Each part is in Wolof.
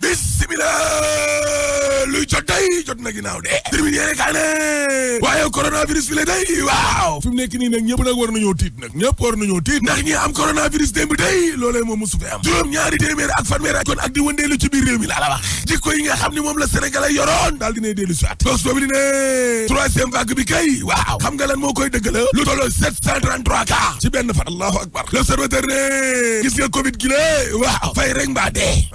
bismillah luy jot day jot na ginnaaw de termine yéene kaa ne waaye coronavirus bi la day waaw fi mu nekk nii nag ñëpp nag war nañoo tiit nag ñëpp war nañoo tiit ndax ñi am coronavirus démb day loolee moom musu fi am juróom-ñaari téeméer ak fanweer ak kon ak di wëndeelu ci biir réew mi laa la wax jikko yi nga xam ne moom la Sénégal ay yoroon daal dinay dellu si at box boobu di ne troisième vague bi kay waaw xam nga lan moo koy dëggala lu tolloo 733 cas ci benn fan allahu akbar l'observateur ne gis nga covid gi la waaw fay rek mbaa dee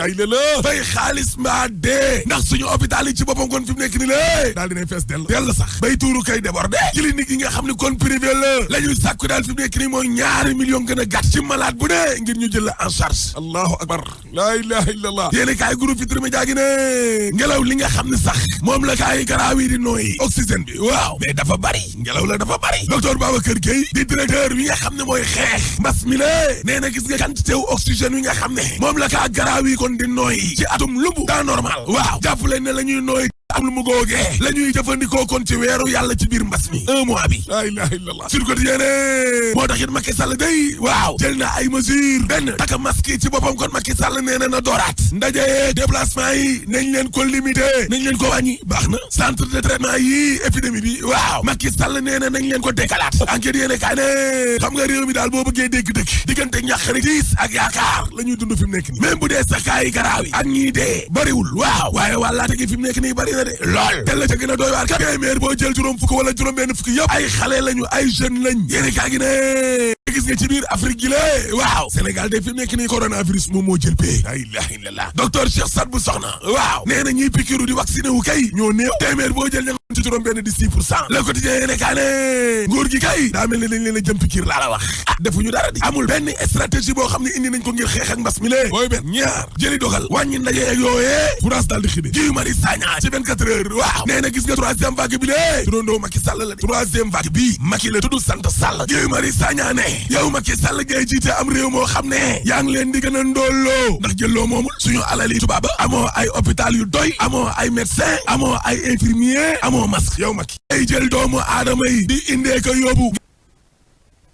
ay la fay xaalis mbaa dee ndax suñu hôpital yi ci boppam kon fi mu nekk ni la daal dinay fees dell sax bay tuuru kay débordé clinique yi nga xam ne kon privé la ñuy sàkku daal fi mu nekk nii mooy 2 millions gën a gàtt ci malade bu ne ngir ñu jël la en charge allahu akbar la ilaha illallah yéeni kaay groupe Futurs Médias gi ne ngelaw li nga xam ne sax moom la kaay garaaw yi di nooyi oxygène bi waaw mais dafa bari ngelaw la dafa bari docteur Babacar Gueye di directeur wi nga xam ne mooy xeex mbas mi la nee na gis nga quantité wu oxygène wi nga xam ne moom la kaa garaaw yi kon di nooyi ci atum lumbu daa normal waaw jàppale ne la ñuy nooyi am lu mu googee la ñuy jëfandikoo kon ci weeru yàlla ci biir mbas mi 1 mois bi la ilaha illallah sur quotidien moo tax it Macky Sall day waaw jël na ay mesures benn taka masque yi ci boppam kon Macky Sall nee na dooraat ndaje déplacement yi nañ leen ko limité nañ leen ko wàññi baax na centre de traitement yi épidémie bi waaw Macky Sall nee na nañ leen ko décalaat enquête yéene kaay ne xam nga réew mi daal boo bëggee dégg-dëgg diggante ñàqari tiis ak yaakaar la ñuy dund fi mu nekk nii même bu dee sa kaay garaaw yi ak ñii dee bariwul waaw waaye wàllaate gi fi mu nekk nii bari lool te la ca gën a doy waar ka téeméer boo jël juróom fukk wala juróom benn fukk yëpp ay xale lañu ay jeune lañ yéene kaa gi ne gis nga ci biir Afrique gi la waaw Sénégal de fi mu nekk nii coronavirus moom moo jël pee la ilaha illallah docteur Cheikh Sadbou Sokhna waaw nee na ñiy pikiru di vacciné wu kay ñoo néew téeméer boo jël ña ci juróom benn di 6% le quotidien yéene kaa ne nguur gi kay daa mel ne dañ leen a jëm pikir laa la wax defuñu dara di amul benn stratégie boo xam ne indi nañ ko ngir xeex ak mbas mi lee booy benn ñaar jëli dogal wàññi ndaje ak yooyee France daal di xibe Guy Marius Sagna ci 24 heures waaw nee na gis nga troisième vague bi lee turandoo Macky Sall la troisième vague bi Macky la tudd sant Sall Guy Marius Sagna ne yow Macky Sall ngay jiite am réew moo xam ne yaa ngi leen di gën a ndóolloo ndax jëlloo moomul suñu alal yi tubaaba amoo ay hôpital yu doy amoo ay médecin amoo ay infirmier amoo masque yow Macky ay jël doomu aadama yi di indee ko yóbbu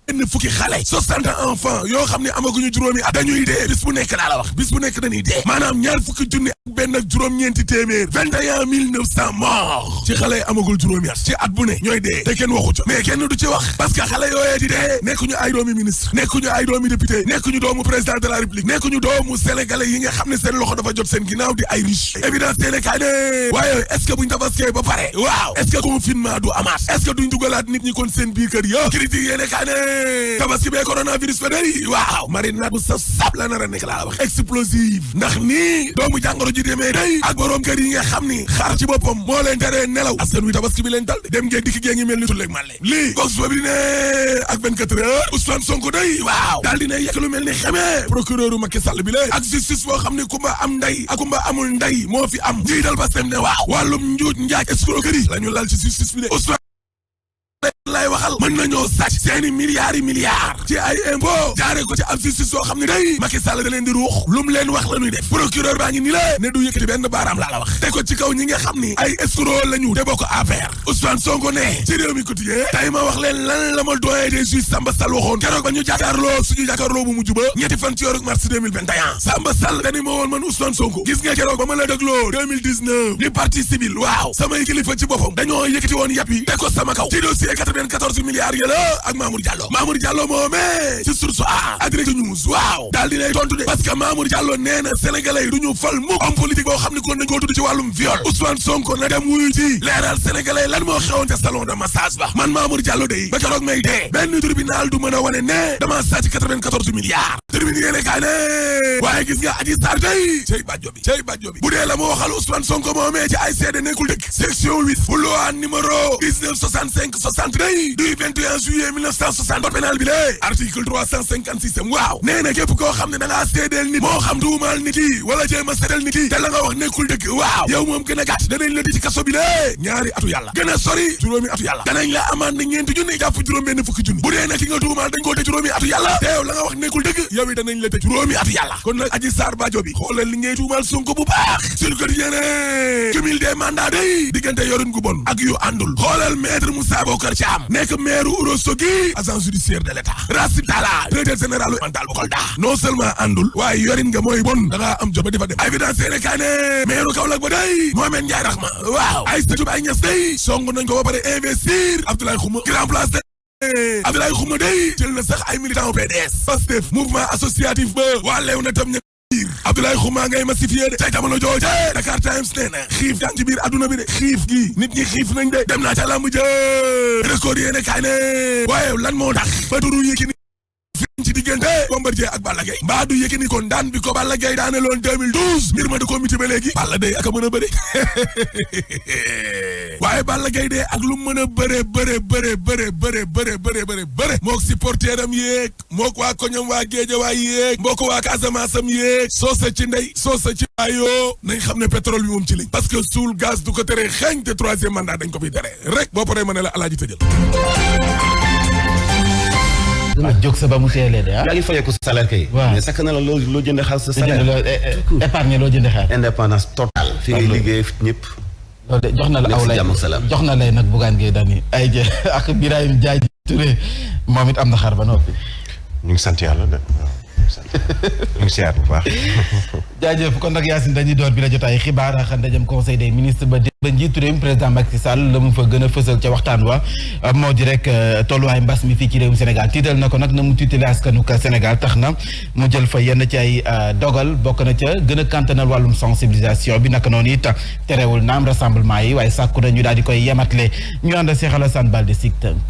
benn fukki xale 60 enfants yoo xam ne amaguñu juróomi at dañuy dee bis bu nekk laa la wax bis bu nekk dañuy dee maanaam ñaar fukki junni ak benn ak juróom-ñeenti téeméer 21 900 morts ci xale yi amagul juróomi at ci at bu ne ñooy dee te kenn waxu ca mais kenn du ci wax parce que xale yooyee di dee nekkuñu ay doomi ministre nekkuñu ay doomi député nekkuñu doomu président de la république nekkuñu doomu sénégalais yi nga xam ne seen loxo dafa jot seen ginnaaw di ay riche évidence teene kaay ne waaye est-ce que buñ tabaskee ba pare waaw est-ce que confinement du amaat est-ce que duñ dugalaat nit ñi kon seen biir kër ya critique yéene kaay ne tabaski bee coronavirus fa day waaw marinade bu saf sap la nar a nekk laa wax explosive ndax nii doomu jàngoro ji demee day ak borom kër yi nga xam ni xaar ci boppam moo leen teree nelaw askan wi tabaski bi leen dal dem ngeen dikki gée ngi mel ni tulleeg màlle lii box boobu di ne ak 24 heures Ousmane Sonko day waaw daal dina yekk lu mel ni xamee procureur u Macky Sall bi lée ak justice boo xam ne kumba am nday ak kumba amul nday moo fi am njiital Pastef ne waaw wàllum njuuj njaaj escroquerie la ñu lal ci justice bi de lay waxal mën nañoo sàcc seeni milliards ci ay impôt jaaree ko ci ab justice soo xam ne day Macky Sall da leen di ruux lu mu leen wax la ñuy def procureur baa ngi ni la ne du yëkkati benn baaraam laa la wax te ko ci kaw ñi nga xam ni ay escroc lañu te bokk affaire Ousmane Sonko ne ci réew mi quotidien tey ma wax leen lan la ma doyen des juges Samba Sall waxoon keroog ba ñu jàkkaarloo bu mujj ba ñetti fan ci weeru mars 2021 Samba Sall dani ma woon man Ousmane Sonko gis nga keroog ba ma la dégloo 2019 li partie civile waaw samay kilifa ci boppam dañoo yëkkati woon yàpp yi te ko sama kaw ci dossier 14 milliards ya la ak Mamour Diallo moomee ci source a Direct News waaw daal di lay tontu de parce que Mamour Diallo nee na sénégalais yi du ñu fal mukk homme politique boo xam ne kon nañ koo tudd ci wàllum viol Ousmane Sonko na dem wuyu ci leeral sénégalais lan moo xewoon ca salon de massage ba man Mamour Diallo day ba keroog may dee benn tribunal du mën a wane ne dama sàcc 94 milliards tribune yéene kaa ne waaye gis nga Adji Sarr day cey bàjjo bi bu dee la ma waxal Ousmane Sonko moomee ci ay seede nekkul dëgg section 8 bu loi numéro 1965-60 day du 21 juillet 1960 code pénal bi lée article 356 waaw nee na képp koo xam ne da ngaa seedeel nit moo xam tuumaal nit yi wala jéem a seedeel nit yi te la nga wax nekkul dëgg waaw yow moom gën a gàtt danañ la di ci kaso bi lée ñaari atu yàlla gën a sori juróomi atu yàlla danañ la amande ñeenti junni jàpp juróom benn fukki junni bu dee nag ki nga tuumaal dañ koo te juróomi atu yàlla te yow la nga wax nekkul dëgg yow yi danañ la te juróomi atu yàlla kon nag Adji Sarr Badio bi xoolal li ngay tuumaal Sonko bu baax sur quotidien cumul des mandats day diggante yorin gu bon ak yu àndul xoolal maître Moussa Bocar Thiam nekk maire maire Ourossogui agent judiciaire de l'État Racine Talla directeur général mental bu Kolda non seulement àndul waaye yorin nga mooy bon da ngaa am joba di fa dem évidence yéene kaa ne maire Kaolack ba day Mohamed Ndiaye Rahma waaw Aïssatou Baye Niass day song nañ ko ba pare investir Abdoulaye Khouma grand place Abdoulaye Khouma day jël na sax ay militants PDS Pastef mouvement associatif ba waa leew na tam ña Abdoulaye Khouma ngay massifié de tey jamono jooje Dakar Times nee na xiif yaa ngi ci biir adduna bi de xiif gi nit ñi xiif nañ de dem naa ca lamb ja record yéene kaay ne waaye lan moo tax ba turu Yékini fiñ ci diggante Bombardier ak Balla Gaye mbaa du Yékini kon daan bi ko Balla Gaye daane loon 2012 mbir ma da ko miti ba léegi Balla day ak a mën a bëri waaye Balla Gaye de ak lu mën a bëre mook supporteram yéeg mook waa koñam waa Géejawaay yéeg mbokk waa Casamance am yéeg soosa ci ndey soosa ci waayoo nañ xam ne pétrole bi moom ci liñ parce que suul gaz du ko tere xeeñ te troisième mandat dañ ko fi tere rek boo paree ma ne la alaaji tëjal jóg sa ba mu teelee de yaa ngi fayeeku sa salaire kay. waaw mais sakk na la loo jëndee xaalis sa salaire. épargne loo jëndee xaalis. indépendance totale. fi ngay liggéey ñëpp. loolu de jox na la aw lay jox na lay nag Bougane Gueye Dany ay jë ak Birahim Diagne Touré moom it am na xar ba noppi. ñu ngi sant yàlla de waaw ñu ngi siyaar bu baax. jaajëf kon nag Yacine dañuy door bi la jotaay xibaar ak ndajam conseil des ministres ba njiitu réew mi président Macky Sall la mu fa gën a fësal ca waxtaan wa moo di rek tolluwaay mbas mi fii ci réewum Sénégal tiital na ko nag na mu tiitale askanu Sénégal tax na mu jël fa yenn ci ay dogal bokk na ca gën a kantanal wàllum sensibilisation bi naka noonu it terewul naam rassemblement yi waaye sàkku na ñu daal di koy yematle ñu ànd Cheikh Alassane Balde Sik tënk.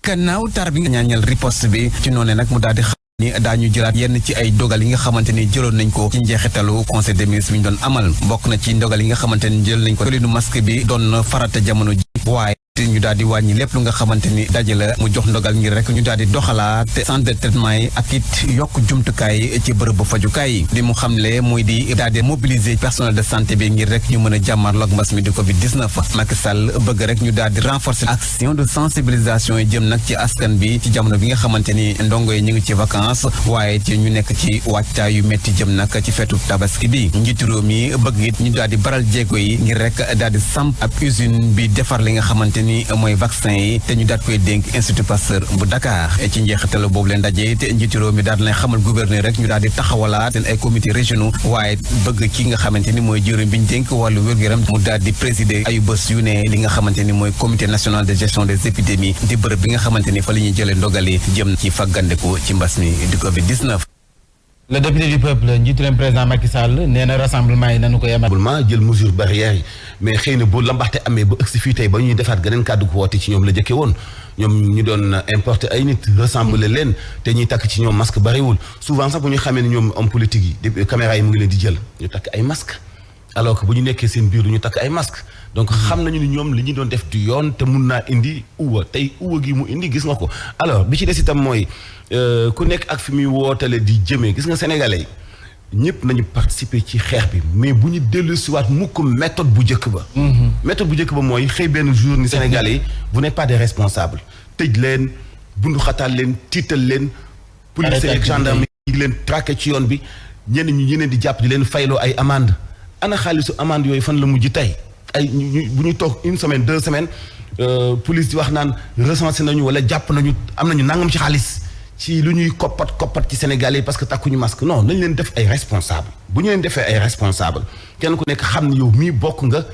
Gannaaw tar bi nga ñaañal riposte bi ci noonu nag mu daal di ni daañu jëlaat yenn ci ay dogal yi nga xamante ni jëloon nañ ko ci njeexitalu conseil des ministres bi ñu doon amal bokk na ci ndogal yi nga xamante ni jël nañ ko solinu masque bi doon farata jamono ji waaye ñu daal di wàññi lépp lu nga xamante ni daje la mu jox ndogal ngir rek ñu daal di doxalaat centre de traitement yi ak it yokk jumtukaay ci bërëb ba fajukaay yi li mu xamle muy di daal di mobiliser personnel de santé bi ngir rek ñu mën a jàmmarloog mbas mi di Covid-19 Macky Sall bëgg rek ñu daal di renforcer action de sensibilisation yi jëm nag ci askan bi ci jamono bi nga xamante ni ndongo yi ñu ngi ci vacances waaye ci ñu nekk ci wàccaay yu métti jëm nag ci feetu tabaski bi njiitu réew mi bëgg it ñu daal di baral jéego yi ngir rek daal di samp ab usine bi defar li nga xamante ni mooy vaccin yi te ñu daat koy dénk Institut Pasteur bu Dakar ci njeexital boobu leen ndaje te njiitu réew mi daal di xamal gouverneur rek ñu daal di taxawalaat seen ay comités régionaux waaye bëgg ki nga xamante ni mooy jëriñ bi ñu dénk wàllu wér-gu-yaram mu daal di présider ayu bés yu ne li nga xamante ni mooy comité national de gestion des épidémies di bërëb bi nga xamante ni fa la ñuy jëlee ndogali jëm ci faggandeku ci mbas mi di Covid-19. le député du peuple njiitu leen président Macky Sall nee na rassemblement yi nañu ko yemal. jël mesure barrière yi mais xëy na bu lambaxte amee ba ëgsi fii tey ba ñuy defaat geneen kàddu ko woote ci ñoom la jëkke woon ñoom ñu doon importer ay nit rassembler leen te ñuy takk ci ñoom masque bariwul souvent sax bu ñu xamee ne ñoom homme politique yi depuis caméra yi mu ngi leen di jël ñu takk ay masque alors que bu ñu nekkee seen biir du ñu takk ay masque donc xam nañu ni ñoom li ñu doon def du yoon te mun naa indi uwa tey uwa gi mu indi gis nga ko alors bi ci des itam mooy ku nekk ak fi muy wootale di jëmee gis nga sénégalais ñëpp nañu participer ci xeex bi mais bu ñu dellu siwaat mukk méthode bu njëkk ba méthode bu njëkk ba mooy xëy benn jour ni sénégalais yi vous n'êtes pas des responsables tëj leen bundu xataal leen tiital leen police ak gendarme yi leen traqué ci yoon bi ñenn ñi ñeneen di jàpp di leen fayloo ay amende ana xaalisu amende yooyu fan la mujj tey ay bu ñu toog une semaine 2 semaines police di wax naan recensé nañu wala jàpp nañu am nañu nangam ci xaalis ci lu ñuy koppat ci Sénégal yi parce que takkuñu masque non nañ leen def ay responsable bu ñu leen defee ay responsable kenn ku nekk xam ne yow mii bokk nga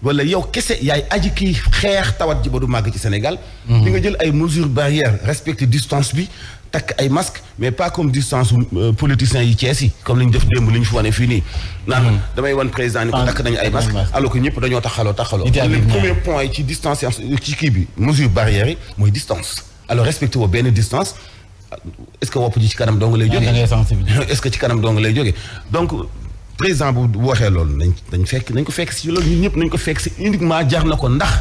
wala yow kese yaay aji kii xeex tawat ji ba du màgg ci Sénégal di nga jël ay mesures barrières respecter distance bi takk ay masque mais pas comme distance politiciens yi Thiès yi comme li ñu def démb li ñu fi wane fii nii naan damay wan président ni ko takk nañu ay masque alors que ñëpp dañoo taxaloo le premier point yi ci distance ci kii bi mesure barrières yi mooy distance alors respecté woo benn distance est-ce que wopp ji ci kanam dong lay jógee est-ce que ci kanam dong lay jógee donc président bu waxee loolu nañ ko fekk si loolu ñun ñëpp nañ ko fekk si uniquement jar na ko ndax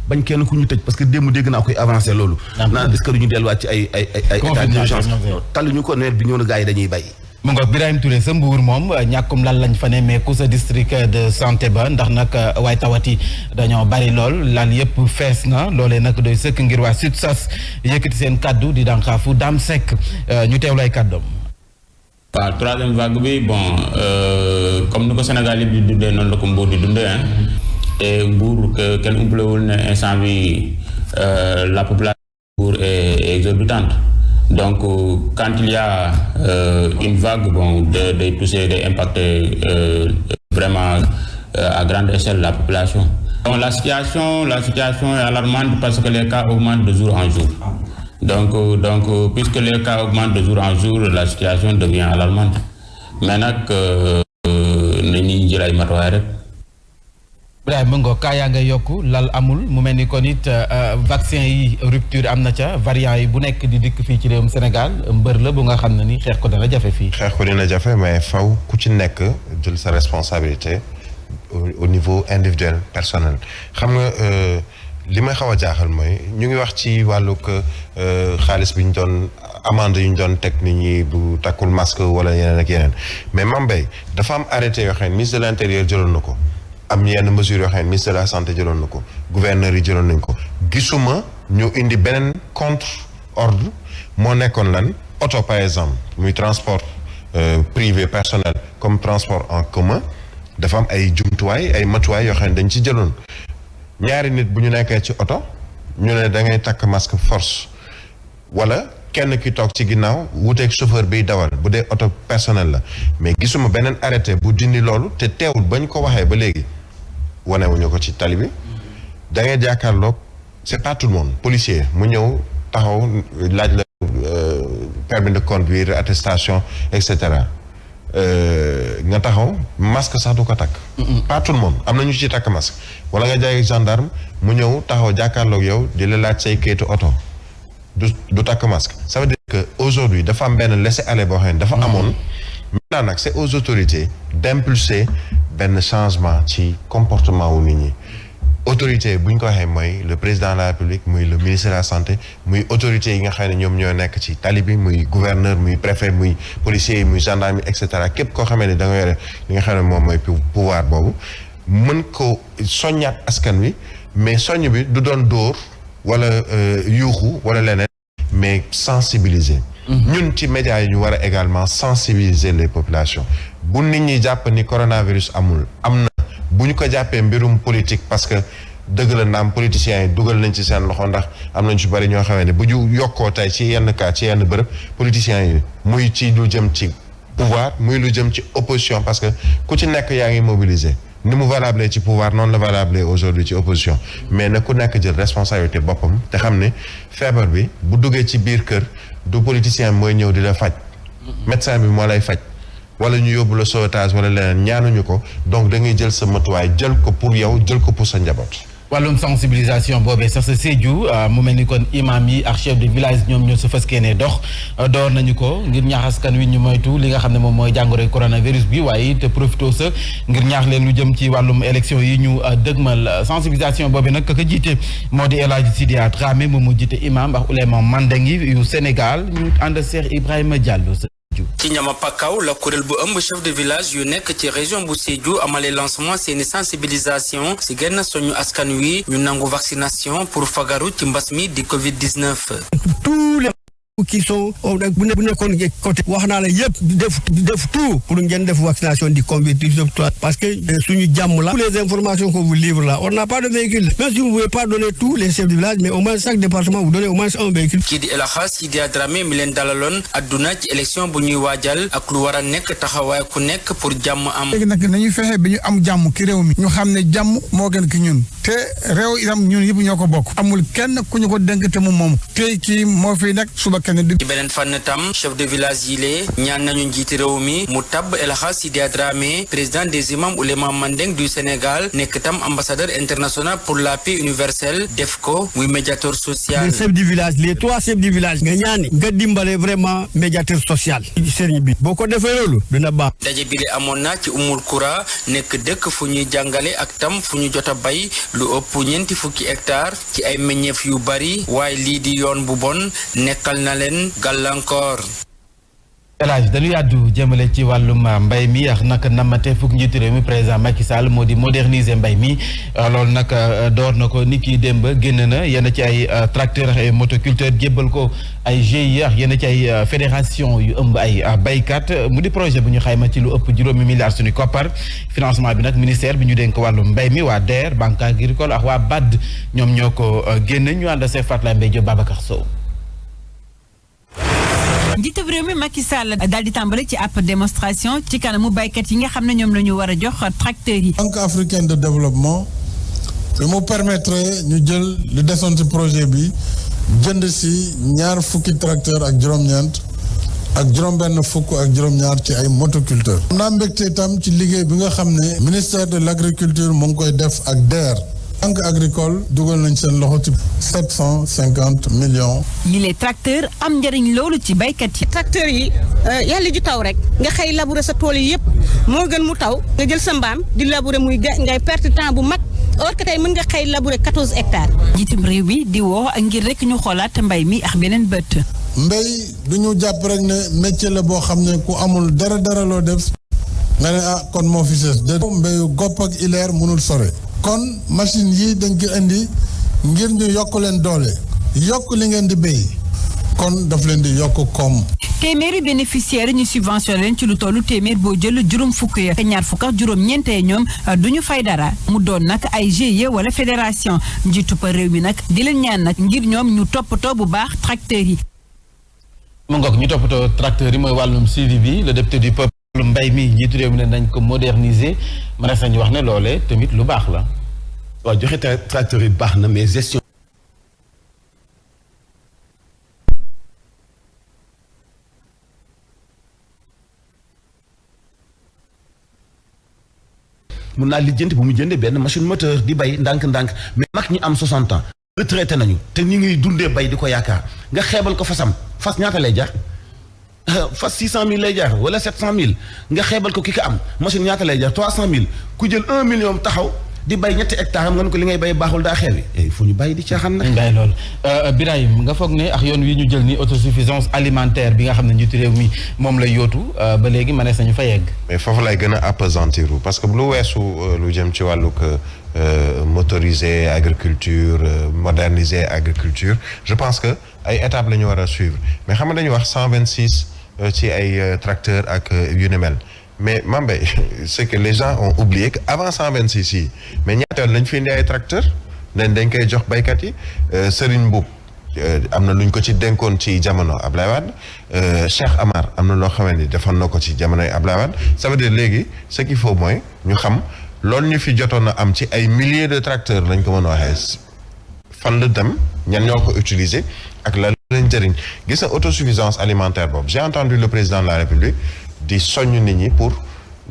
bañ kenn ku ñu tëj parce que démb dégg naa koy avancé loolu naan est-ce que duñu delluwaat ci ay état d'urgence taluñu ko nawet bi ñëw na gars yi dañuy bay mu nga Birahim Touré sa Mbuur moom ñàkkum lal lañ fa ne mais ku sa district de santé ba ndax nag waaye tawat yi dañoo bari lool lal yëpp fees na loolee nag doy sëkk ngir waa SUTSAS yëkkati seen kaddu di dànkaafu Dame Seck ñu teew lay kàddoom. waaw troisième vague bi bon comme ni ko Sénégal yi di dundee noonu la ko Mbuur di dundee te Mbuur kenn umpalewul ne instant bi la population est exorbitante. Donc quand il y a une vague day toucher, day impacter vraiment à grande échelle la population. Donc la situation est alarmante parce que les cas augmentent de jour en jour. Donc puisque les cas augmentent de jour en jour, la situation devient alarmante. Mais nag nañuy jël ay matuwaay rek. Ibrahima Ngo kaa yaa ngay yokku lal amul mu mel ni kon it vaccin yi rupture am na ca variant yi bu nekk di dikk fii ci réewum Sénégal mbër la bu nga xam ne ni xeex ko dana jafe fii. xeex ko dina jafe mais faw ku ci nekk jël sa responsabilité au niveau individuel personnel xam nga li may xaw a jaaxal mooy ñu ngi wax ci wàllug xaalis bi ñu doon amende yu ñu doon teg nit ñi bu takkul masque wala yeneen ak yeneen mais Mambay dafa am arrêté yoo xam ne ministre de l'intérieur jëloon na ko. am yenn mesures yoo xam ne ministre de la santé jëloon na ko gouverneur yi jëloon nañ ko gisuma ñu indi beneen contre ordre moo nekkoon lan oto par exemple muy transport privé personnel comme transport en commun dafa am ay jumtuwaay ay matuwaay yoo xam ne dañ ci jëloon ñaari nit bu ñu nekkee ci oto ñu ne da ngay takk masque force wala kenn ki toog ci ginnaaw wuteeg chauffeur biy dawal bu dee oto personnel la mais gisuma beneen arrêté bu dindi loolu te teewul bañ ko waxee ba léegi wanewuñu ko ci tali bi da ngay jàkkaarloog c'est pas tout le monde policier mu ñëw taxaw laaj la permis de conduire attestation et cetera nga taxaw masque sax du ko takk pas tout le monde am na ñu ci takk masque wala nga jaay gendarme mu ñëw taxaw jàkkaarloog yow di la laaj say kayitu oto du takk masque ça veut dire que aujourd'hui dafa am benn laisser-aller boo xam ne dafa amoon maintenant nag c'est aux autorités d'impulser benn changement ci comportement wu nit ñi autorité bu ñu ko waxee mooy le président de la République muy le ministre de la santé muy autorité yi nga xam ne ñoom ñoo nekk ci tali bi muy gouverneur muy préfet muy policier yi muy gendarme yi et cetera képp koo xamee ne da nga yore li nga xam ne moom mooy pouvoir boobu mën ko soññaat askan wi mais soññ bi du doon dóor wala yuuxu wala leneen mais sensibiliser ñun ci médias yi ñu war a également sensibiliser les populations bu nit ñi jàpp ni coronavirus am na bu ñu ko jàppee mbirum politique parce que dëgg la naam politiciens yi dugal nañ ci seen loxo ndax am nañ ci bari ñoo xamee ne bu ñu yokkoo tey ci yenn cas ci yenn bërëb politiciens yi muy ci lu jëm ci pouvoir muy lu jëm ci opposition parce que ku ci nekk yaa ngi mobiliser ni mu valable ci pouvoir noonu la valable aujourd'hui ci opposition mais na ku nekk jël responsabilité boppam te xam ne feebar bi bu duggee ci biir kër du politicien mooy ñëw di la faj médecin bi moo lay faj wala ñu yóbbu la sauvetage wala leneen ñaanuñu ko donc da ngay jël sa matuwaay jël ko pour yow jël ko pour sa njaboot. wàllum sensibilisation boobee sax sa Sédhiou mu mel ni kon imam yi ak chef de village ñoom ñoo su faskee ne dox door nañu ko ngir ñaax askan wi ñu moytu li nga xam ne moom mooy jàngoro coronavirus bi waaye te profito sa ngir ñaax leen lu jëm ci wàllum élection yi ñu dëgmal sensibilisation boobee nag ka jiite moo di El Hadji Sidia Dramé moom mu jiite imam ak ulema mandeng yi yu Sénégal ñu ànd Cheikh Ibrahima Diallo. ci ñama pakkaw la kuréel bu ëmb chef de village yu nekk ci région bu Sédhiou amale lancement seeni sensibilisation si genn soñu askan wi ñu nangu vaccination pour fagaru ci mbas mi di Covid-19. tous les qui sont bu nekkoon côté wax naa la yëpp def tout pour ngeen def vaccination di Covid-19 parce que suñu jàmm la. Toutes les informations qu'on vous livre là on n'a pas de véhicule même si vous ne pouvez pas donner tous les chefs de village mais au moins chaque département vous donnez au moins un véhicule. kii di El Hadji Sidia Dramé mi leen dalaloon adduna ci élection bu ñuy waajal ak lu war a nekk taxawaay ku nekk pour jàmm am. léegi nag nañu fexe bi ñu am jàmm ki réew mi ñu xam ne jàmm moo gën ki ñun te réew itam ñun yëpp ñoo ko bokk amul kenn ku ñu ko dénk te mu moom tey kii moo fi nekk suba kenn ci beneen fànn tam chef de village yi lee ñaan nañu njiiti réew mi mu tabb El Hadji Sidia Dramé président des imams oulémas mandeng du Sénégal nekk tam ambassadeur international pour la paix universelle def ko muy médiateur social. les chefs du village les 3 chefs du village nga ñaani nga dimbale vraiment médiateur social. sëriñ bi boo ko defee loolu dina baax. daje bi amoon na ci Umul Kura nekk dëkk fu ñuy jàngale ak tam fu ñu jot a bay lu ëpp 20 fukki hectares ci ay meññeef yu bari waaye lii di yoon bu bon nekkal na leen gàllankoor. Elage dañu yàddu jëmale ci wàllum mbay mi ak nag namate fukk njiitu réew mi président Macky Sall moo di moderniser mbay mi loolu nag door na ko ni ki démb génn na yenn ci ay tracteur ak ay motoculteur jébbal ko ay GIE ak yenn ci ay fédération yu ëmb ay baykat mu di projet bu ñu xayma ci lu ëpp juróomi milliards suñu koppar financement bi nag ministère bi ñu dénk wàllum mbay mi waa DER banque agricole ak waa BAD ñoom ñoo ko génn ñu ànd see Fatla Mbaye Diop Babacar Sow. njiitu réew mi Macky Sall daal di tàmbale ci ab démonstration ci kanamu baykat yi nga xam ne ñoom la ñu war a jox tracteurs yi. Banque africaine de développement bi mu permettre ñu jël lu desoon ci projet bi jënd si 2 fukki tracteur ak juróom-ñeent ak juróom-benn fukk ak juróom-ñaar ci ay motoculteurs. am naa mbégte itam ci liggéey bi nga xam ne ministère de l' agriculture mu ngi koy def ak DER. banque agricole dugal nañ seen loxo ci 750 millions. yi les tracteurs am njëriñ loolu ci baykat yi. tracteurs yi yàlla ju taw rek nga xëy labourer sa tool yi yëpp moo gën mu taw nga jël sa mbaam di labourer muy ngay perte temps bu mag or que tey mën nga xëy labourer 14 hectares. njiitum réew mi di woo ngir rek ñu xoolaat mbay mi ak beneen bët. mbéy du ñu jàpp rek ne métier la boo xam ne ku amul dara loo def nga ne kon moo fi sës de mbéyu gopp ak ileer mënul sore. kon machine yi dañ ko indi ngir ñu yokk leen doole yokk li ngeen di béy kon daf leen di yokk koom. téeméeri bénéficiaires ñu subventionné leen ci lu tollu téeméer boo jël juróom fukk ya te ñaar fukk ak juróom-ñeentee ñoom du ñu fay dara mu doon nag ay GIE wala fédération njiitu pa réew mi nag di leen ñaan nag ngir ñoom ñu toppatoo bu baax tracteurs yi. mu ngoog ñu toppatoo tracteurs yi mooy wàllum suivi bi le député du peuple mbay mi njiitu réew mi ne nañ ko moderniser mën nañu wax ne loolee tamit lu baax la. waaw joxe tracteurs yi baax na mais gestion. mun naa lijjanti bu mu jëndee benn machine moteur di bay ndànk-ndànk mais mag ñi am 60 ans retraité nañu te ñu ngi dundee bay di ko yaakaar nga xeebal ko fasam fas ñaata lay jar fas 600 000 lay jar wala 700 000 nga xeebal ko ki ko am machine ñaata lay jar 300 000 ku jël 1 million taxaw di bay 2 hectares am nga ne ko li ngay bay baaxul daa xeewi il faut ñu bàyyi di caaxaan nag. ngay loolu Birahim nga foog ne ak yoon wi ñu jël ni autosuffisance alimentaire bi nga xam ne njiitu réew mi moom lay yootu ba léegi mënees nañu fa yegg. mais foofu lay gën a appesantir parce que lu weesu lu jëm ci wàllug motoriser agriculture moderniser agriculture je pense que ay étapes la ñu war a suivre mais xam nga dañuy wax 126 ci ay tracteurs ak yu ni mel. mais Mambay c'est que les gens ont oublié que avant 126 yi mais ñaata yoon lañ fi indi ay tracteurs dañ koy jox baykat yi Serigne Mboup am na luñ ko ci dénkoon ci jamono Ablaye Wade Cheikh Amar am na loo xamante ni defoon na ko ci jamonoy Ablaye Wade ça veut dire léegi ce qu'il faut mooy ñu xam loolu ñu fi jotoon a am ci ay milliers de tracteurs lañ ko mën a waxee fan la dem ñan ñoo ko utiliser ak lan lañ jëriñ gis na autosuffisance alimentaire boobu j'ai entendu le président de la République di soññ nit ñi pour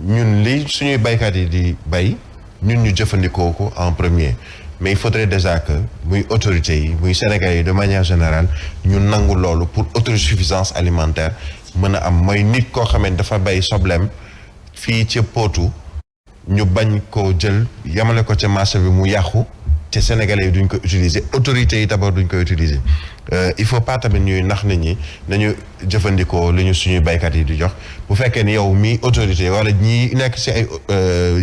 ñun li suñuy baykat yi di bay ñun ñu jëfandikoo ko en premier mais il faudrait déjà que muy autorités yi muy Sénégalais yi de manière générale ñu nangu loolu pour autosuffisance alimentaire mën a am mooy nit koo xamee dafa bay sobleem fii ci Potou ñu bañ ko jël yamale ko ca marché bi mu yàqu te Sénégalais yi duñ ko utiliser autorités yi d'abord duñ ko utiliser il faut pas tamit ñuy nax nit ñi nañu jëfandikoo li ñu suñuy baykat yi di jox bu fekkee ni yow mi autorité wala ñi nekk ci ay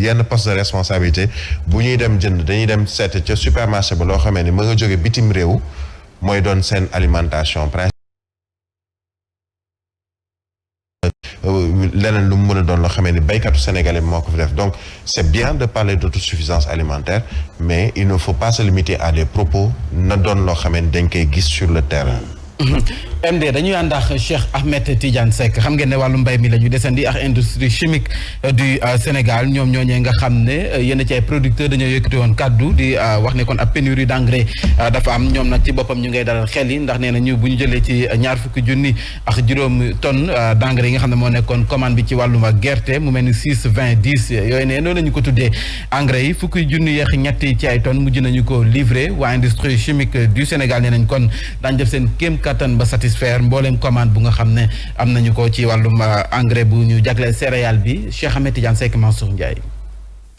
yenn poste de responsabilité bu ñuy dem jënd dañuy dem seet ca supermarché ba loo xamee ni ma nga jóge bitim réew mooy doon seen alimentation leneen lu mu mën a doon loo xamee ni baykatu sénégalais bi moo ko fi def donc c'est bien de parler d'autosuffisance alimentaire mais il ne faut pas se limiter à des propos na doon loo xamee ni dañ koy gis sur le terrain. MD dañuy ànd ak Cheikh Ahmed Tidiane Seck xam ngeen ne wàllu mbay mi la ñu desandi ak industrie chimique du Sénégal ñoom ñooñee nga xam ne yenn ci ay producteurs dañoo yëkkati woon kaddu di wax ne kon ab pénurie d'engrais dafa am ñoom nag ci boppam ñu ngay dalal xel yi ndax nee na ñu bu ñu jëlee ci 20 junni ak juróom tonnes d'engrais yi nga xam ne moo nekkoon commande bi ci wàllum gerte mu mel ni 6 20 10 yooyu ne noonu la ñu ko tuddee engrais yi fukki junni yeex ñetti ci ay tonnes mujj nañu ko livré waa industrie chimique du Sénégal nee nañ kon daañu def seen kéem kattan ba satisfaire mbooleem commande bu nga xam ne am nañu ko ci wàllum engrais bu ñu jagleel céréale bi Cheikh Ahmed Tidiane Seck Mansour Ndiaye.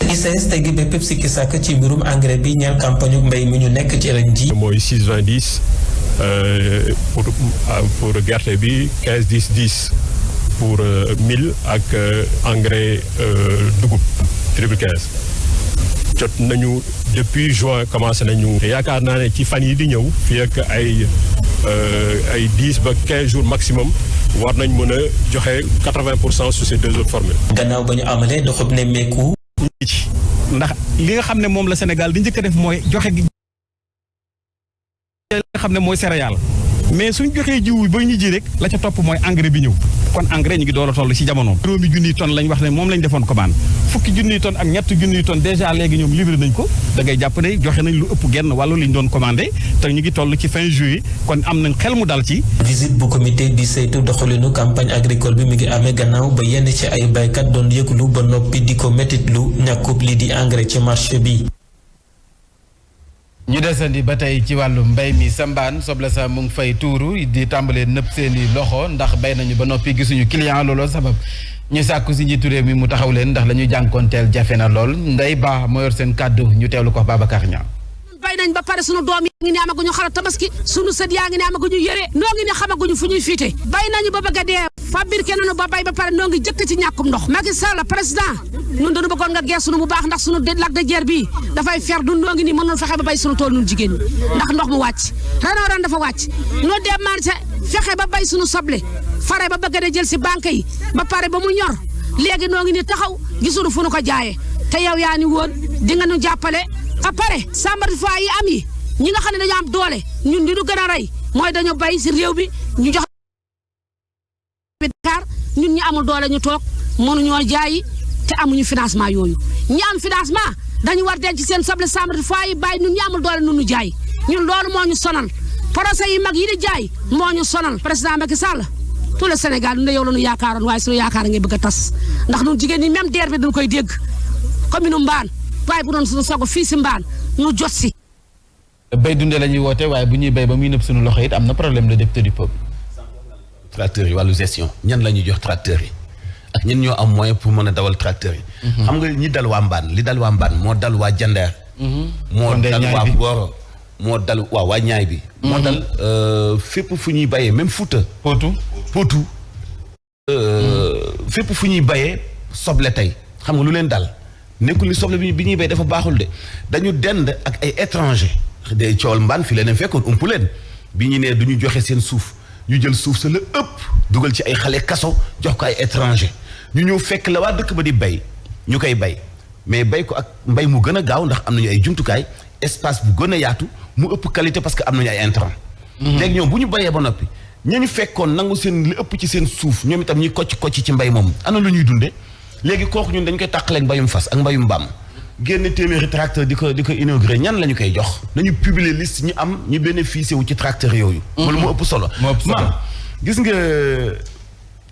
ICS teggi bépp sikki sàkk ci mbirum engrais bi ñeel campagne mbay mi ñu nekk ci ren ji. mooy 6 20 10 pour gerte bi 15 10 10 pour 1000 ak engrais dugub 15. jot nañu depuis juin commencé nañu. yaakaar naa ne ci fan yi di ñëw fii ak ay 10 ba 15 jours maximum war nañ mën a joxe 80% sur ces 2 autres formules. gannaaw ba ñu amalee doxub nemmeeku. ndax li nga xam ne moom la Sénégal di njëkk a def mooy joxe gi nga xam ne mooy céréale mais suñ joxee jiw ba ñu ji rek la ca topp mooy engrais bi ñëw kon engrais ñu ngi door a toll ci jamono. juróomi junniy tonnes lañ wax ne moom lañ defoon commande fukki junniy tonnes ak ñetti junniy tonnes déjà léegi ñoom livré nañ ko da ngay jàpp ne joxe nañ lu ëpp genn wàllu liñ doon commandé te ñu ngi toll ci fin juillet kon am nañ xel mu dal ci. visite bu comité bi saytu doxalinu campagne agricole bi mi ngi amee gannaaw ba yenn ci ay baykat doon yëglu ba noppi di ko métitlu ñàkkub li di engrais ci marché bi. ñu desandi ba tey ci wàllu mbay mi sa mbaan soble sa mu ngi fay tuuru di tàmbalee nëpp seeni loxo ndax bay nañu ba noppi gisuñu client looloo sabab ñu sàkku si njiitu réew mi mu taxaw leen ndax la ñuy jànkoonteel jafe na lool Ndeye Ba moo yor seen kàddu ñu teewlu ko Babacar Niang. bay nañ ba pare sunu doom yi ngi ne amaguñu xarat tabaski sunu sët yaa ngi ne amaguñu yére noo ngi ne xamaguñu fu ñuy fiite bay nañu ba bëgg a dee fabriqué nañu ba bay ba pare noo ngi jëkk ci ñàkkum ndox Macky Sall président ñun dañu bëggoon nga gees sunu bu baax ndax sunu lac de Guiers bii dafay fer du noo ngi nii mënoon fexe ba bay sunu tool ñun jigéen ñi ndax ndox mu wàcc ren dafa wàcc noo dem marché fexe ba bay sunu soble fare ba bëgg a jël si banque yi ba pare ba mu ñor léegi noo ngi ni taxaw gisunu fu nu ko jaayee te yow yaa ni woon di nga nu jàppale a pare sambar fa yi am yi ñi nga xam ne dañu am doole ñun li ñu gën a rey mooy dañu bay si réew bi ñu jox Dakar ñun ñi amul doole ñu toog mënuñoo jaayi te amuñu financement yooyu ñi am financement dañu war denc seen soble sambar fa yi bàyyi ñun ñi amul doole nun ñu jaay ñun loolu moo ñu sonal projet yi mag yi di jaay moo ñu sonal président Macky Sall tout le Sénégal ne yow la ñu yaakaaroon waaye suñu yaakaar ngay bëgg a tas ndax ñun jigéen ñi même DER bi dañu koy dégg commune Mbane waaye bu doon suñu sogo fii si Mbane ñu jot si. bay dundee la ñuy woote waaye bu ñuy bay ba muy nëb suñu loxo it am na problème de député du peuple. tracteurs yi wàllu gestion ñan la ñuy jox tracteurs yi ak ñan ñoo am moyen pour mën a dawal tracteurs yi. xam nga ñi dal waa Mbane li dal waa Mbane moo dal waa Jandeer. moo dal waa Mboro moo dal waa Ñaay bi. moo dal fépp fu ñuy bayee même Fouta. Potou. fépp fu ñuy bayee soble tey xam nga lu leen dal. nekkul ni soble bi ñuy bay dafa baaxul de dañu dend ak ay étranger day coowal mbaan fi leen fekkoon umpu leen bi ñu nee du ñu joxe seen suuf ñu jël suuf sa la ëpp dugal ci ay xale kaso jox ko ay étranger ñu ñëw fekk la waa dëkk ba di bay ñu koy bay mais bay ko ak mbay mu gën a gaaw ndax am nañu ay jumtukaay espace bu gën a yaatu mu ëpp qualité parce que am nañu ay intrant léegi ñoom bu ñu bayee ba noppi ñu fekkoon nangu seen li ëpp ci seen suuf ñoom itam ñuy kocc ci mbay moom ana lu ñuy dundee léegi kooku ñun dañ koy tàqaleeg mbayum fas ak mbayum mbaam génn téeméeri tracteur di ko inauguré ñan la ñu koy jox nañu publier liste ñu am ñu bénéficié wu ci tracteur yooyu wala mu ëpp solo maam gis nga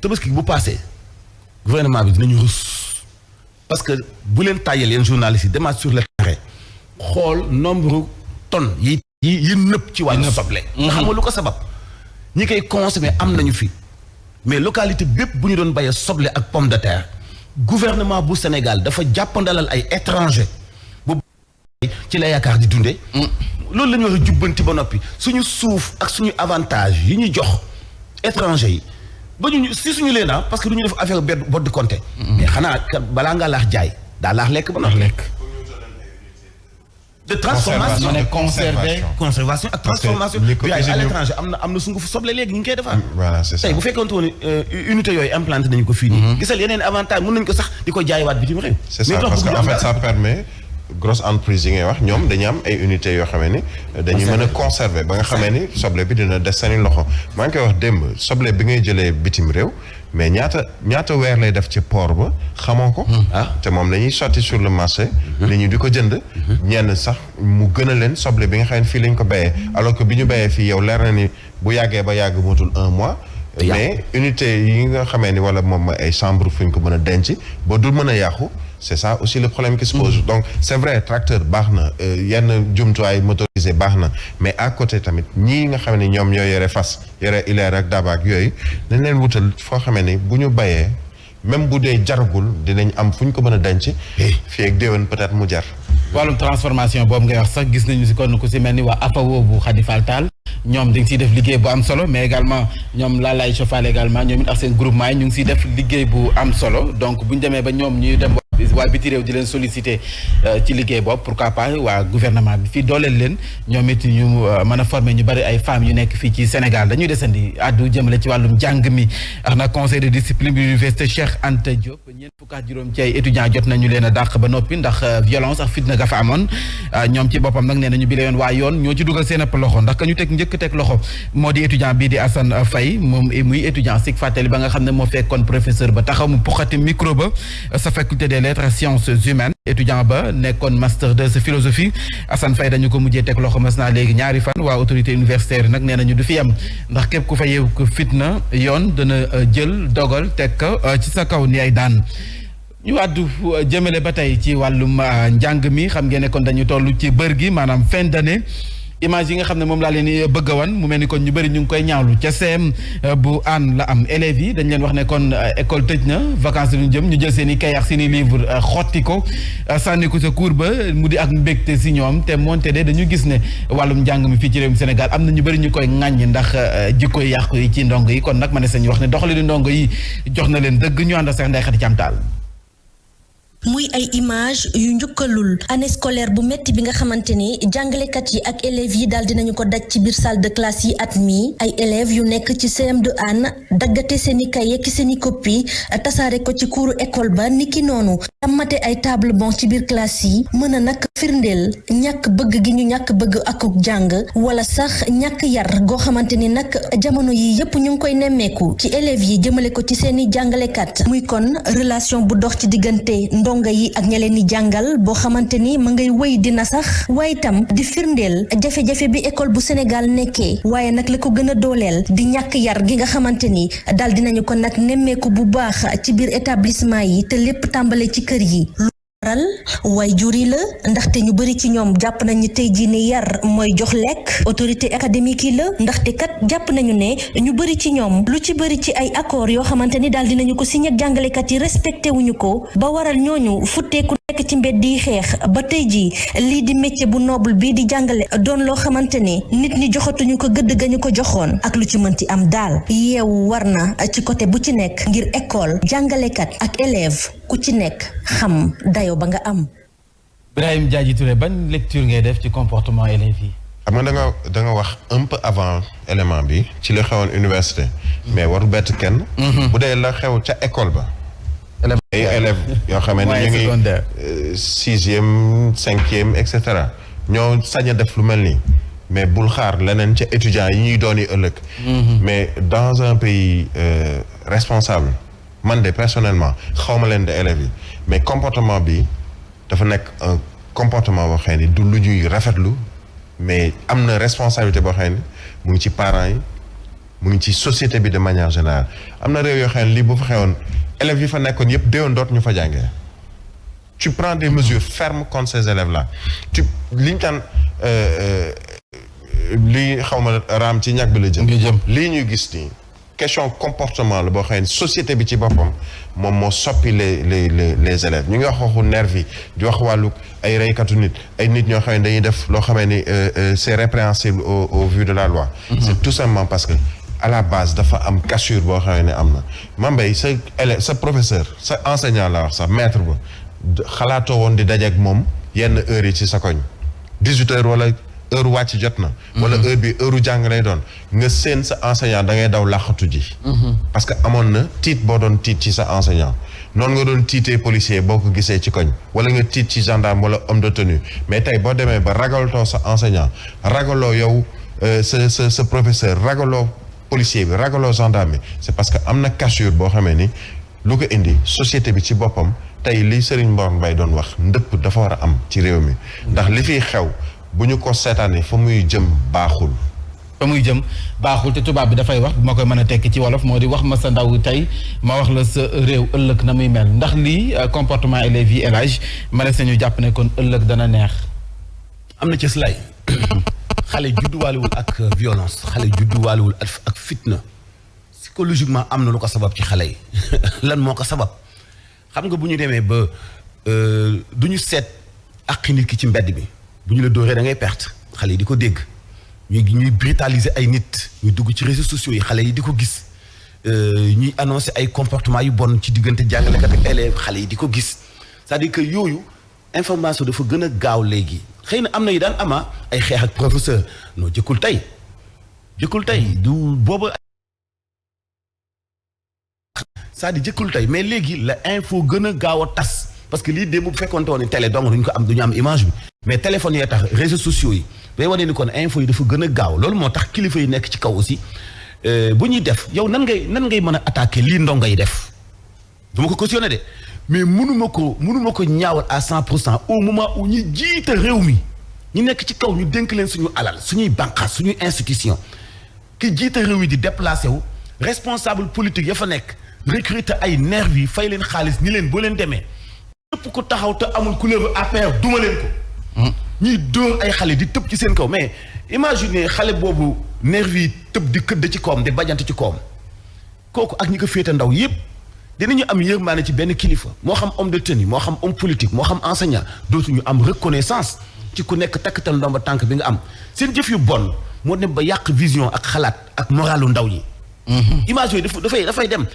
tabaski bu passé gouvernement bi dinañu rus parce que bu leen tàyyel yeen journalistes yi demaat sur le terrain xool nombre tonnes yi nëpp ci wàllu soble nga xam nga lu ko sabab ñi koy consommé am nañu fi mais localité bépp bu ñu doon bayee soble ak pomme de terre gouvernement bu Sénégal dafa jàppandalal ay étranger bu ci la yaakaar di dundee loolu la ñu war a jubbanti ba noppi suñu suuf ak suñu avantage yi ñuy jox étranger yi ba ñu si suñu leen parce que du ñu def affaire bot di compter mais xanaa balaa ngaa laax jaay daa laax lekk ba noppi lekk de transformation conservation ak transformation bi à l'étranger am na sungu fu soble léegi ñu ngi koy defar voilà c'est ça tey bu fekkoon woon unité yooyu implanté nañu ko fii nii gisal yeneen avantage mën nañu ko sax di ko jaayiwaat bitim réew c'est ça parce que en fait ça permet grosse entreprise yi ngay wax ñoom dañu am ay unités yoo xamee ni dañuy mën a conserver ba nga xamee ni soble bi dina des seeni loxo maa ngi koy wax démb soble bi ngay jëlee bitim réew mais ñaata weer lay def ci port ba xamoo ko te moom la ñuy sotti sur le marché li ñu di ko jënd ñenn sax mu gën a leen soble bi nga xam ne fii lañ ko béyee alors que bi ñu béyee fii yow leer na ni bu yàggee ba yàgg motul 1 mois mais unité yi nga xamee ni wala moom ay chambre fu ñu ko mën a denc ba du mën a yàqu c'est ça aussi le problème qui se pose donc c'est vrai tracteur baax na yenn jumtuwaay motorisé baax na mais à côté tamit ñii nga xam ne ñoom ñoo yore fas yore ileer ak dabaak yooyu dañ leen wutal foo xamee ni bu ñu bayee même bu dee jaragul dinañ am fu ñu ko mën a denc fii ak déwén peut-être mu jar wàllum transformation boobu ngay wax sax gis nañu si kon ku si mel ni waa APAWO bu Khady Fall Tall ñoom dañ siy def liggéey bu am solo mais également ñoom Lalaye Chofal également ñoom it ak seen groupement yi ñu ngi siy def liggéey bu am solo donc bu ñu demee ba ñoom ñuy dem waa biti réew di leen solliciter ci liggéey boobu pourquoi pas waa gouvernement bi fii dooleel leen ñoom it ñu mën a former ñu bari ay femmes yu nekk fii ci Sénégal dañuy desandi addu jëmale ci wàllum jàng mi ak na conseil de discipline bi université Cheikh Anta Diop ñeent fukk ak juróom ci ay étudiants jot nañu leen a dàq ba noppi ndax violence ak fitna ga fa amoon ñoom ci boppam nag nee nañu bi la yoon waa yoon ñoo ci dugal seen ëpp loxo ndax ka ñu njëkk teg loxo moo di étudiant bii di Assane Faye moom muy étudiant sig fàttali ba nga xam ne moo fekkoon professeur ba taxaw mu puxati micro ba sa faculté des lettres sciences humaines étudiant ba nekkoon master 2 sa philosophie Assane Faye dañu ko mujjee teg loxo mas naa léegi ñaari fan waa autorité universitaire nag nee nañu du fi am ndax képp ku fa yeewu ko fitna yoon dana jël dogal teg ko ci sa kaw ni ay daan ñu wàddu jëmale ba tey ci wàllum njàng mi xam ngeen ne kon dañu toll ci bër gi maanaam fin d'année image yi nga xam ne moom laa leen di bëgg a wan mu mel ni kon ñu bëri ñu ngi koy ñaawlu ca CM bu Hann la am élèves yi dañ leen wax ne kon école tëj na vacances lu ñu jëm ñu jël seen i kay ak seen i livre xotti ko sànni ko sa cour ba mu di ak mbégte si ñoom te moonte de dañu gis ne wàllum njàng mi fii ci réewum Sénégal am na ñu bëri ñu koy ŋàññ ndax jikko yi yàqu yi ci ndongo yi kon nag ma ne sañ wax ne doxalinu ndongo yi jox na leen dëgg ñu ànd sax Ndeye Khady Thiam Tall muy ay image yu njukkalul année scolaire bu metti bi nga xamante ni jàngalekat yi ak élèves yi daal dinañu ko daj ci biir salle de classe yi at mi ay élèves yu nekk ci CM de Hann daggate seeni kaye ki seeni copie tasaare ko ci kuuru école ba niki noonu tàmmate ay table banc ci biir classe yi mën a nag firndeel ñàkk bëgg gi ñu ñàkk bëgg akuk jàng wala sax ñàkk yar goo xamante ni nag jamono yi yépp ñu ngi koy nemmeeku ci élèves yi jëmale ko ci seeni jàngalekat muy kon relation bu dox ci diggante ndongo yi ak ña leen di jàngal boo xamante ni ma ngay wéy dina sax waaye itam di firndeel jafe-jafe bi école bu Sénégal nekkee waaye nag la ko gën a dooleel di ñàkk yar gi nga xamante ni daal dinañu ko nag nemmeeku bu baax ci biir établissement yi te lépp tàmbale ci kër yi waay juri la ndaxte ñu bari ci ñoom jàpp nañu tey jii ni yar mooy jox lekk autorité académique yi la ndaxte kat jàpp nañu ne ñu bari ci ñoom lu ci bari ci ay accord yoo xamante ni daal dinañu ko signé ak jàngalekat yi respecté wuñu ko ba waral ñooñu futteeku nekk ci mbedd yi xeex ba tey jii lii di métier bu noble bii di jàngale doon loo xamante ni nit ñi joxatuñu ko gëdd ga ñu ko joxoon ak lu ci mënti am daal yeewu war na ci côté bu ci nekk ngir école jàngalekat ak élève ku ci nekk xam dayo ba nga am. Ibrahima Diadji Touré ban lecture ngay def ci comportement élèves yi. xam nga da nga wax un peu avant élément bi ci la xewoon université. mais waru bett kenn. bu dee la xew ca école ba. ay élèves yoo xam ne ñu ngi 6e 5e et cetera ñoo sañ a def lu mel nii mais bul xaar leneen ca étudiants yi ñuy dooni ëllëg. mais dans un pays responsable man de personnellement xawma leen de élèves yi mais comportement bi dafa nekk un comportement boo xam ne du lu ñuy rafetlu mais am na responsabilité boo xam ne mu ngi ci parents yi mu ngi ci société bi de manière générale am na réew yoo xam ne lii bu fa xewoon élèves yi fa nekkoon yëpp déwoon doot ñu fa jàngee tu prends des mesures fermes contre ces élèves là liñ taan lii xaw ma raam ci ñàkk bi la jëm lii ñuy gis nii question comportement la boo xam ne société bi ci boppam moom moo soppi les élèves ñu ngi wax waxu nervi di wax wàllu ay reykatu nit ay nit ñoo xam ne dañuy def loo xamee ni c'est répréhensible au vu de la loi c'est tout simplement parce que à la base dafa am cassure boo xam ne am na Mambay sa élève sa professeur sa enseignant la wax sax maître ba xalaatoo woon di dajeek moom yenn heures yi ci sa koñ 18 heures wala heure wàcc jot na wala heure bi heure jàng lay doon nga seen sa enseignant da ngay daw làqatu ji parce que amoon na tiit boo doon tiit ci sa enseignant noonu nga doon tiitee policier boo ko gisee ci koñ wala nga tiit ci gendarme wala homme de tenue mais tey boo demee ba ragaltoo sa enseignant ragaloo yow sa professeur ragaloo policier bi ragaloo gendarme bi c'est parce que am na cassure boo xamee ni lu ko indi société bi ci boppam tey li Serigne Mor Mbaye doon wax ndëpp dafa war a am ci réew mi ndax li fiy xew bu ñu ko seetaanee fa muy jëm baaxul. fa muy jëm baaxul te tubaab bi dafay wax bu ma koy mën a tekki ci wolof moo di wax ma sa ndaw tey ma wax la sa réew ëllëg na muy mel ndax lii comportement élèves yi élage ma ne sañu jàpp ne kon ëllëg dana neex. am na ci slay xale judduwaalewul ak violence xale judduwaalewul ak fitna psychologiquement am na lu ko sabab ci xale yi lan moo ko sabab xam nga bu ñu demee ba du ñu seet ak nit ki ci mbedd bi bu ñu la dóoree da ngay perte xale yi di ko dégg ñuy brutaliser ay nit ñu dugg ci réseaux sociaux yi xale yi di ko gis ñuy annoncer ay comportement yu bon ci diggante jàngalekat ak élève xale yi di ko gis c'est-à-dire que yooyu information dafa gën a gaaw léegi xëy na am na yi daan ama ay xeex ak professeur non jëkkul tey du booba c'est-à-dire jëkkul tey mais léegi la info gën a gaaw a tas parce que lii démb bu fekkoonte woon ni télé donc duñu am image bi mais téléphone yee tax réseaux sociaux yi day wane ni kon info yi dafa gën a gaaw loolu moo tax kilifa yi nekk ci kaw aussi bu ñuy def yow nan ngay mën a attaquer lii ndongo yi def du ma ko cautionné de mais mënuma ko ñaawal à 100% au moment où ñu jiite réew mi ñu nekk ci kaw ñu dénk leen suñu alal suñuy bànqaas suñuy institution ki jiite réew mi di déplacé wu responsable politique ya fa nekk recruter ay nervi yi fay leen xaalis ni leen boo leen demee képp ko taxaw te amul couleur APR duma leen ko ñuy dóor ay xale di tëb ci seen kaw mais imagine xale boobu nervi yi tëb di këdd ci kawam di bajante ci kawam kooku ak ñi ko féete ndaw yépp dinañu am yërmaane ci benn kilifa moo xam homme de tenue moo xam homme politique moo xam enseignant dootuñu am reconnaissance ci ku nekk takkatal ndomba tànk bi nga am seen jëf yu bon moo dem ba yàq vision ak xalaat ak moralu ndaw ñi image yooyu dafay dem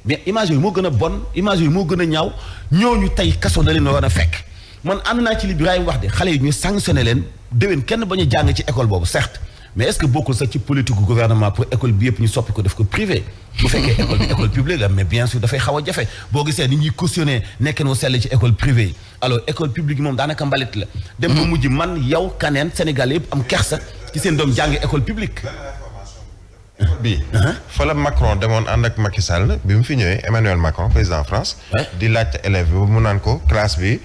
mais image yooyu moo gën a bon image yooyu moo gën a ñaaw ñooñu tey kaso na leen war a fekk man ànd naa ci li Birahim wax de xale yi ñu sanctionné leen déwén kenn bañ a jàng ci école boobu certes mais est-ce que bokkul sax ci politique gu gouvernement pour école bi yëpp ñu soppi ko def ko privé bu fekkee école bi école publique la mais bien sûr dafay xaw a jafe boo gisee ni ñuy cautionné nekkee noo sell ci école privée yi alors école publique moom daanaka mbalit la dem ba mujj man yow kaneen Sénégal yëpp am kersa ci seen doom jàng école publique bi fa la Macron demoon ànd ak Macky Sall bi mu fi ñëwee Emmanuel Macron président France di laajte élève bi mu naan ko classe bi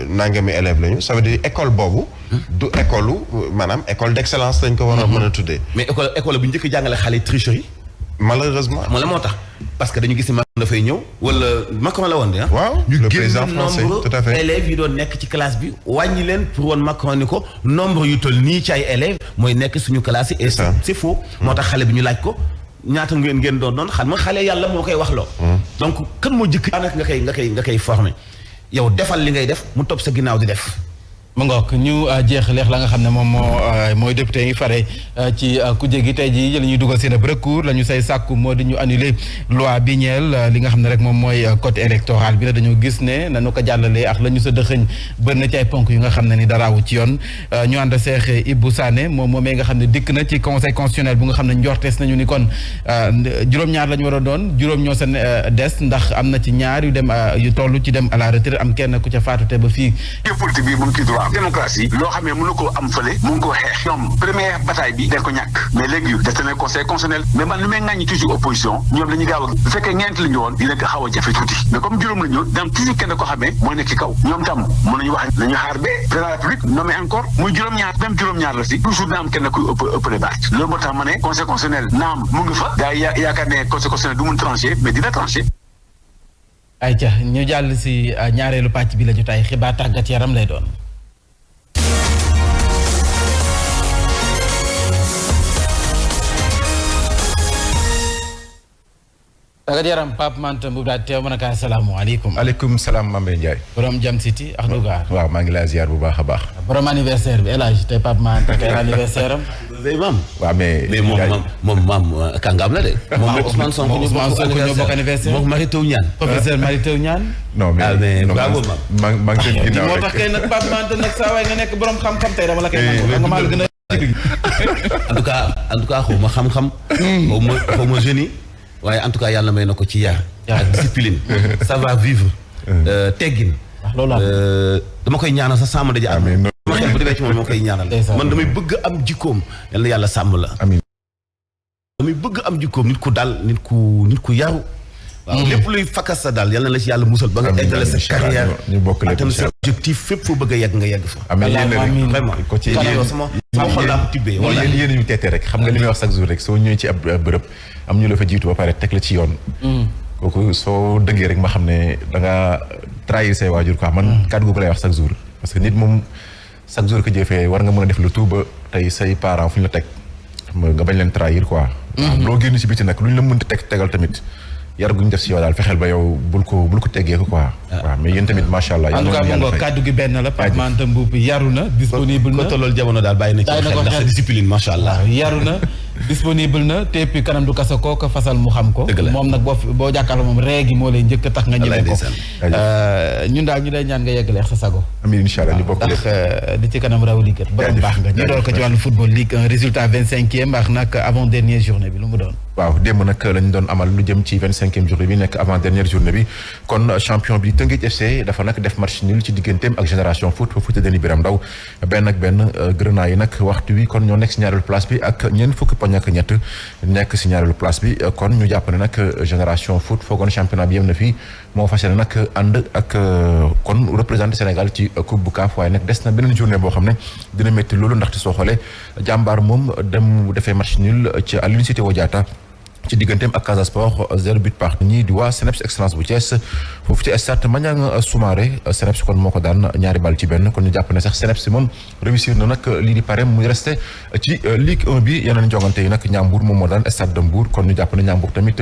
nangami élève lañu ça veut dire école boobu du école maanaam école d'excellence lañ ko war a mën a tuddee mais école bu njëkk jàngale xale tricherie malheureusement la moo tax parce que dañu gis ni Macron dafay ñëw wala Macron la woon de waaw ñu le président français nombre tout à fait élèves yi doon nekk ci classe bi wàññi leen pour woon Macron ni ko nombre yu toll nii ci ay élèves mooy nekk suñu classe yi et c'est faux moo tax xale bi ñu laaj ko ñaata ngeen doon xam nga xale yàlla moo koy wax loo donc kan moo jëkk daanaka nga koy former yow defal li ngay def mu topp sa ginnaaw di def mu ngoog ñu jeexaleex la nga xam ne moom mooy député yi fare ci kujje gi tey jii la ñuy dugal seen ab recours la ñu say sàkku moo di ñu annuler loi bi ñeel li nga xam ne rek moom mooy code électoral bi la dañoo gis ne nañu ko jàllalee ak la ñu sa dëxëñ bër na ci ay ponk yu nga xam ne ni daraawu ci yoon ñu ànd Cheikh Ibou Sané moom moomee nga xam ne dikk na ci conseil constitutionnel bu nga xam ne njortees nañu ni kon juróom-ñaar la ñu war a doon juróom ñoo sa des ndax am na ci ñaar yu dem yu toll ci dem à la retraite am kenn ku ca faatute ba fii démocratie loo xam ne mënu ko am fële mu ngi ko xeex ñoom première bataille bi dañ ko ñàkk mais léegi def na conseil constitutionnel mais man li may ŋàññi toujours opposition ñoom dañuy gaaw a bu fekkee ñeent la ñu woon dina ko xaw a jafe tuuti mais comme juróom la ñu dem toujours kenn ko xamee mooy nekk ci kaw ñoom tam mën nañu wax nañu xaar ba président de la République nommé encore muy juróom-ñaar même juróom-ñaar la si toujours na am kenn kuy ëppale baat loolu moo tax ma ne conseil constitutionnel naam mu ngi fa gaa yaakaar ne conseil constitutionnel du mun tranché mais dina tranché ayca ñu jàll si ñaareelu pàcc bi la jotaay xibaar tàggat yaram lay doon. tàggat yaram Pape Mante Mboup daal teew mën a kaa asalaamaaleykum. aleykum salaam Mambey Ndiaye. borom Jam City ak Louga. waaw maa ngi lay ziar bu baax a baax. borom anniversaire bi El Hadj tey Pape Mante tey anniversaire am. maam. waaw mais moom maam kàngaam la de. moom Ousmane Sonko ñoo bokk anniversaire. moom Mary Teuw Niane. professeur Mary Teuw Niane. non mais bravo maa ngi seen ginnaaw moo tax kay nag Pape Mante nag saa waay nga nekk borom xam-xam tey dama la koy nangu nga maa la gën a. en tout cas xaw ma xam-xam. xaw ma jeune yi waaye en tout cas yàlla may na ko ci yar ak discipline savoir vivre teggin dama koy ñaanal sa sàmm daja am ma xel bu demee ci moom moo koy ñaanal man damay bëgg am jikkoom yal na yàlla sàmm la damay bëgg am jikkoom nit ku dal nit ku yaru waaw lépp luy fakkas sa daal yal na la ci yàlla musal ba nga eggale sa carrière ak tamit sa objectif fépp foo bëgg a yegg nga yegg fa vraiment ko ci sama xol laa ko tibbee wala yéen ñu teete rek xam nga li may wax chaque jour rek soo ñëwee ci ab bërëb am ñu la fa jiitu ba pare teg la ci yoon kooku soo dëggee rek ma xam ne da nga trahir say waajur quoi man kàddu googu lay wax chaque jour parce que nit moom chaque jour que jëfee war nga mën a def le tout ba tey say parents fu ñu la teg nga bañ leen trahir quoi loo génn ci biti nag lu ñu la mënti tegal tamit yar gu ñu def si yow daal fexeel ba yow bul ko teggee ko quoi. waaw mais yéen tamit macha allah. en tout cas moom kàddu gi benn la Pape Manta Mboup yaru na disponible na ko tollool jamono daal bàyyi na ci xel ndax discipline macha allah. yaru na disponible na te puis kanam du kasa koo ko fasal mu xam ko. moom nag boo jàkkaarloo moom réegi moo lay njëkk tax nga ñeme ko. ñun daal ñu lay ñaan nga yeggaleex sa sago. amiin incha allah ñu bokk ndax di ci kanam raw liggéey borom baax nga. ñu door ko ci wàllu football Ligue 1 résultat 25e ak nag avant dernière journée bi lu mu doon. waaw démb nag lañ doon amal lu jëm ci 25e journée bi nekk avant dernière journée bi kon champion bi Teungueth FC dafa nag def match nul ci digganteem ak Génération Foot foofu te Denis Biram Ndaw benn Grenat yi nag waxtu wi kon ñoo nekk si ñaareelu place bi ak ñeent fukki poñ ak ñett nekk si ñaareelu place bi kon ñu jàpp ne nag Génération Foot foogoon championnat bi yem na fii moo fas yéene nag ànd ak kon représenté Sénégal ci coupe bu CAF waaye nag des na beneen journée boo xam ne dina métti loolu ndaxte soo xoolee jàmbaar moom dem defee match nul ci Aline Sitoé Diatta ci digganteem ak Casa Sport 0 but partout ñii di waa CNEPS Excellence bu Thiès foofu ci stade Maniang Soumaré CNEPS kon moo ko daan ñaari bal ci benn kon ñu jàpp ne sax CNEPS moom réussir na nag lii di pare muy resté ci Ligue 1 bi yeneen jongante yi nag Ndiambour moom moo daan stade de Mbour kon ñu jàpp ne Ndiambour tamit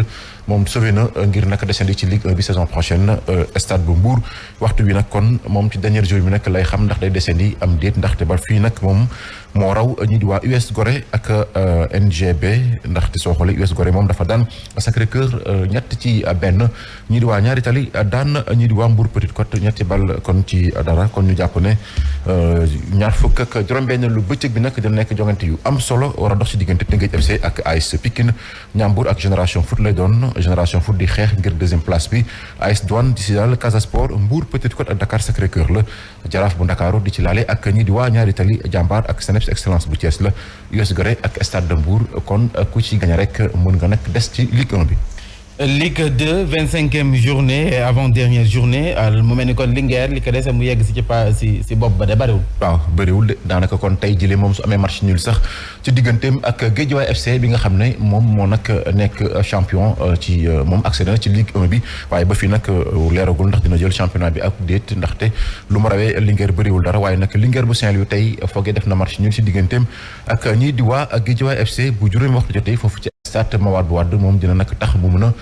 moom sauvé na ngir nag descendi ci Ligue 1 bi saison prochaine stade bu Mbour waxtu bi nag kon moom ci dernier jour bi nag lay xam ndax day descendi am déet ndaxte ba fii nag moom moo raw ñi di waa US Gorée ak NGB ndaxte soo xoolee US Gorée moom dafa daan Sacré-Cœur ñett ci benn ñi di waa Ñaari Tali daan ñi di waa Mbour Petite Côte ñetti bal kon ci dara kon ñu jàpp ne ñaar fukk ak juróom-benn lu bëccëg bi nag dina nekk jongante yu am solo war a dox ci diggante Teungueth FC ak AS Pikine Ndiambour ak Génération Foot lay doon Génération Foot di xeex ngir deuxième place bi AS Douane di ci daal Casa Sport Mbour Petite Côte ak Dakar Sacré-Cœur la Jaraaf bu Ndakaaru di ci laale ak ñi di waa Ñaari Tali Jàmbaar ak CNEPS Excellence bu Thiès la US Gorée ak Stade de Mbour kon ku ci gañ rek mën nga nag des ci Ligue 1 bi. Ligue 2 25e journée et avant dernière journée mu mel ni kon Linguère li ko dese mu yegg si bopp ba de bëriwul. waaw bëriwul de daanaka kon tey jëlee moom su amee match nul sax ci digganteem ak Guédiawaye FC bi nga xam ne moom moo nag nekk champion ci moom accédé na ci Ligue 1 bi waaye ba fii nag leeragul ndax dina jël championnat bi ak déet ndaxte lu mu rawee Linguère bëriwul dara waaye nag Linguère bu Saint-Louis tey foogee def na match nul ci digganteem ak ñii di waa Guédiawaye FC bu juróomi waxtu jotee foofu ci stade Mawade Wade moom dina nag tax bu mën a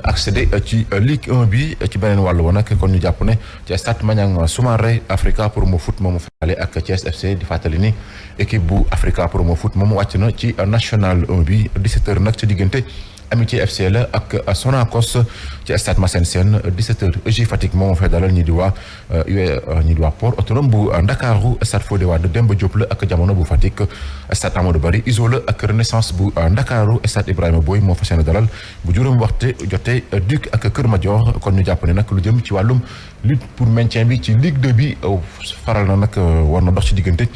accéder ci Ligue 1 bi ci beneen wàll woon nag kon ñu jàpp ne ci stade Maniang Soumaré Africa Promo Foot moomu faale ak Thiès FC di fàttali ni équipe bu Africa Promo Foot moom wàcc na ci National 1 bi 17h nag ci diggante Amitié FC la ak Sonacos ci stade Massène Sène 17h EJ Fatick moom fay dalal ñi di waa Port Autonome bu Ndakaaru stade Fodé Wade Demba Diop la ak Jamono bu Fatick stade Amadou Barry Iso la ak Renaissance bu Ndakaaru stade Ibrahima Boy moo fas yéene dalal bu juróom waxtu jotee Duc ak Kër Madior kon ñu jàpp ne nag lu jëm ci wàllum lutte pour maintien bi ci Ligue 2 bi faral na nag war na dox ci diggante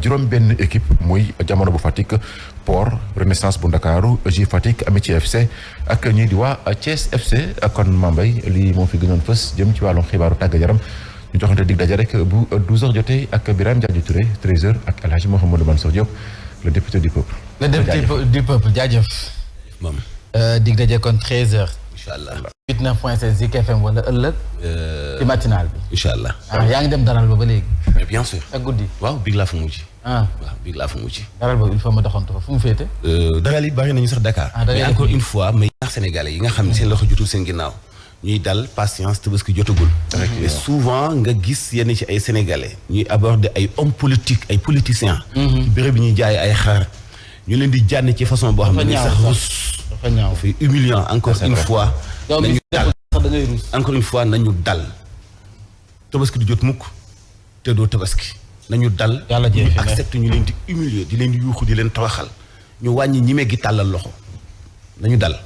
juróom benn équipe muy Jamono bu Fatick Port Renaissance bu Ndakaaru EJ Fatick Amitié FC ak ñii di waa Thiès FC kon Mambay lii moo fi gënoon fës jëm ci wàllum xibaaru tàggat yaram ñu joxante dig daje rek bu 12h jotee ak Birame Diadji Touré 13h ak El Hadji Mouhamadou Mansour Diop le député du peuple. le député du peuple jaajëf. moom. dig daje kon 13h. incha allah 89.7 Zik FM wala ëllëg. ci matinal bi. incha allah. yaa ngi dem daral ba léegi. mais bien sûr. ak guddi. waaw biig laa fa mujj. waaw biig laa fa mujj. daral boobu il faut ma doxantu fa fu mu féete. daral yi bari nañu sax Dakar. mais encore une fois mais ñaax sénégalais yi nga xam ne seen loxo jotul seen ginnaaw. ñuy dal patience Tabaski jotagul. mais souvent nga gis yenn ci ay sénégalais. ñuy aborder ay hommes politiques ay politiciens. ci béréb bi ñuy jaay ay xar. ñu leen di jànn ci façon boo xam ne sax rus. dafa ñaaw dafay humiliant encore une fois. nañu dal encore une fois nañu dal. Tabaski du jot mukk te doo Tabaski. nañu dal. yàlla ñu accepté ñu leen di humilier di leen di yuuxu di leen toroxal. ñu wàññi ñime gi tàllal loxo nañu dal.